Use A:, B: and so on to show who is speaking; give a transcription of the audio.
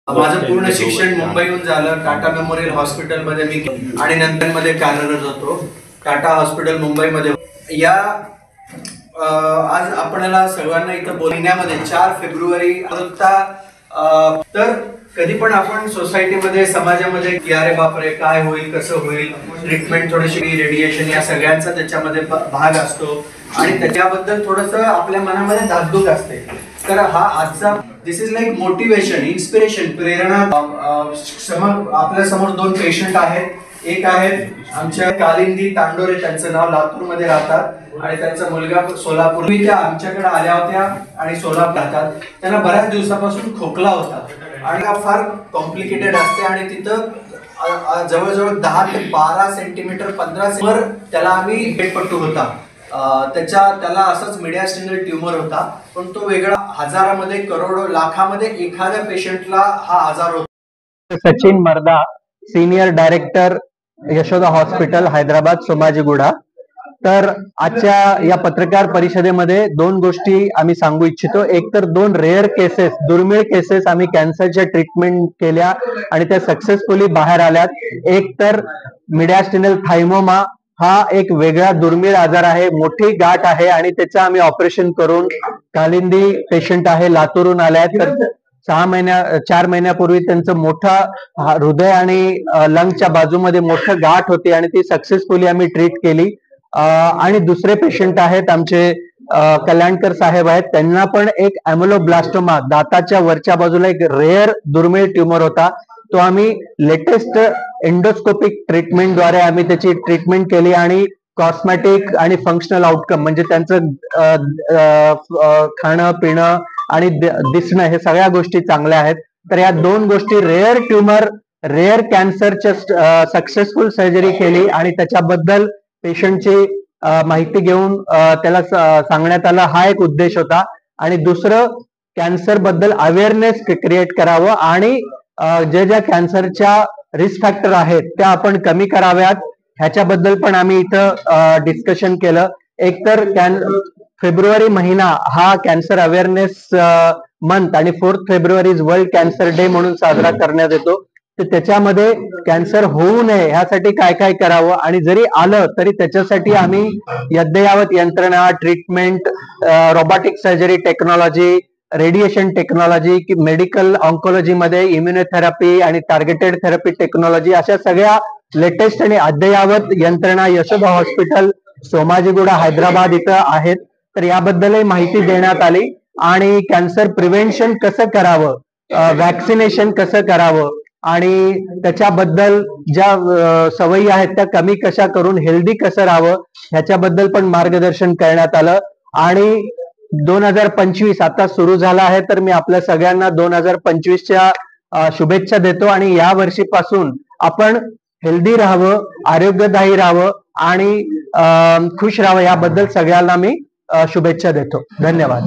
A: माझं पूर्ण शिक्षण मुंबईहून झालं. टाटा मेमोरियल हॉस्पिटलमध्ये मी आणि नंतर मध्ये कार्यरत होतो टाटा हॉस्पिटल मुंबईमध्ये. या आज आपल्याला सर्वांना इथं बोलण्यामध्ये 4 फेब्रुवारी तर कधी पण आपण सोसायटीमध्ये समाजामध्ये की अरे बापरे काय होईल कसं होईल, ट्रीटमेंट थोडीशी रेडिएशन या सगळ्यांचा त्याच्यामध्ये भाग असतो आणि त्याच्याबद्दल थोडंसं आपल्या मनामध्ये धाकधूक असते. तर हा आजचा दिस इज लाईक मोटिवेशन, इन्स्पिरेशन, प्रेरणा. आपल्या समोर 2 पेशंट आहेत. एक आहेत आमच्या कालिंदी तांडोरे, त्यांचं नाव लातूर मध्ये राहतात आणि त्यांचा मुलगा सोलापूर. त्या आमच्याकडे आल्या होत्या आणि सोलापूर राहतात. त्यांना बऱ्याच दिवसापासून खोकला होता आणि हा फार कॉम्प्लिकेटेड असते आणि तिथं जवळजवळ 10 ते 12 सेंटीमीटर 15 सेंटीमीटर त्याला आम्ही पेटपट्टू होता. त्याला असाच मीडियास्टिनल ट्यूमर होता, पण तो वेगळा हजारामध्ये करोडो लाखामध्ये एखाद्या पेशंटला हा आजार होता.
B: सचिन मर्दा, senior director, Yashoda hospital, Hyderabad, Somajiguda. तर आजच्या या पत्रकार परिषदेमध्ये 2 गोष्टी आम्ही सांगू इच्छितो. एक तर 2 रेअर केसेस, दुर्मिळ केसेस आम्ही कॅन्सरच्या ट्रीटमेंट केल्या आणि त्या सक्सेसफुली बाहेर आल्यात. एक तर मीडियास्टिनल थायमोमा हा एक वेगळा दुर्मिळ आजार आहे, मोठी गाठ आहे आणि त्याचं आम्ही ऑपरेशन करून कालिंदी पेशंट आहे, लातूरून आल्या. तर 4 महिन्यापूर्वी त्यांचं मोठं हृदय आणि लंगच्या बाजूमध्ये मोठं गाठ होती आणि ती सक्सेसफुली आम्ही ट्रीट केली. आणि दुसरे पेशंट आहेत आमचे कल्याणकर साहेब आहेत, त्यांना पण एक ॲम्युलोब्लास्टोमा, दाताच्या वरच्या बाजूला एक रेअर दुर्मिळ ट्यूमर होता. तो आम्ही लेटेस्ट एंडोस्कोपिक ट्रीटमेंटद्वारे आम्ही त्याची ट्रीटमेंट केली आणि कॉस्मेटिक आणि फंक्शनल आउटकम म्हणजे त्यांचं खाणं पिणं आणि दिसणं हे सगळ्या गोष्टी चांगल्या आहेत. तर या 2 गोष्टी, रेअर ट्यूमर, रेअर कॅन्सरच्या सक्सेसफुल सर्जरी केली आणि त्याच्याबद्दल पेशंटची माहिती घेऊन त्याला सांगण्यात आलं, हा एक उद्देश होता. आणि दुसरं, कॅन्सर बद्दल अवेअरनेस क्रिएट करावं आणि ज्या कॅन्सरच्या रिस्क फॅक्टर आहेत त्या आपण कमी कराव्यात, ह्याच्याबद्दल पण आम्ही इथं डिस्कशन केलं. एक तर फेब्रुवारी महिना हा कॅन्सर अवेअरनेस मंथ आणि 4 February is world cancer day म्हणून साजरा करण्यात येतो. तर त्याच्यामध्ये कॅन्सर होऊ नये ह्यासाठी काय काय करावं आणि जरी आलं तरी त्याच्यासाठी आम्ही अद्ययावत यंत्रणा, treatment, robotic surgery technology, radiation technology, की मेडिकल ऑन्कोलॉजी मध्ये इम्युनोथेरपी आणि टार्गेटेड थेरपी टेक्नॉलॉजी, अशा सगळ्या लेटेस्ट आणि अद्ययावत यंत्रणा यशोदा हॉस्पिटल, सोमाजीगुडा, हैदराबाद इथं आहेत. तर याबद्दलही माहिती देण्यात आली आणि कॅन्सर प्रिव्हेन्शन कसं करावं, वॅक्सिनेशन कसं करावं आणि त्याच्याबद्दल ज्या सवयी आहेत त्या कमी कशा करून हेल्दी कसं राहावं ह्याच्याबद्दल पण मार्गदर्शन करण्यात आलं. आणि 2025 आता सुरू झाला आहे, तर मी आपल्या सगळ्यांना 2025च्या शुभेच्छा देतो आणि या वर्षीपासून आपण हेल्दी राहावं, आरोग्यदायी राहावं आणि खुश राहावं याबद्दल सगळ्यांना मी शुभेच्छा देतो. धन्यवाद.